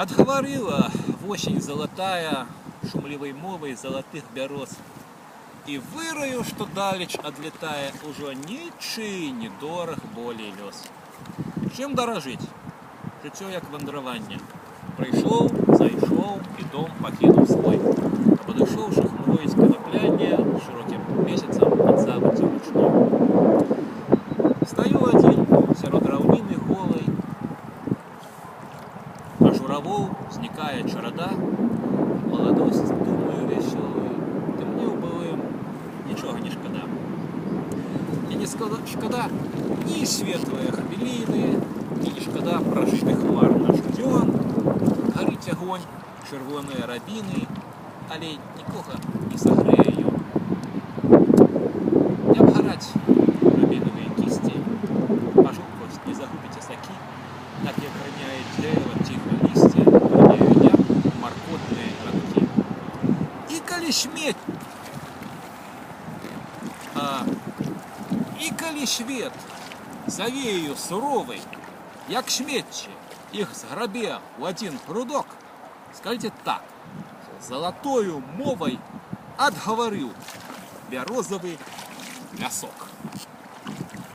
Отговорила в осень золотая шумливой мовой золотых бяроз. И выраю, что далеч одлетая, уже ничый не дорог болей лёс. Чим дорожить? Жыццё як вандраванне. Прыйшоў, зайшоў і дом пакінуў свой. А падышоўшы хмурой з канапляння шырокім месяцам ад забыцця ручной. Стаю адзін сярод раўніны голай, а журавоў знікае чарада. Маладосць, думаю, вясёлую, ты мне ў былым нічога не шкада. І не шкада ні светлыя хвіліны, і не шкада прачных хмар наш дзён. Гарыць агонь, чырвоныя рабіны, але нікога не сагрэе ён. Не абгараць рабінавыя кісці, пажухваць не загубіць асакі, так як раняе дрэва ціха лісце, раняе я маркотныя радкі. І калі свет завею суровый, як смецце іх зграбе ў адзін грудок, скажите так, золотою мовой отговорил бярозовый лясок.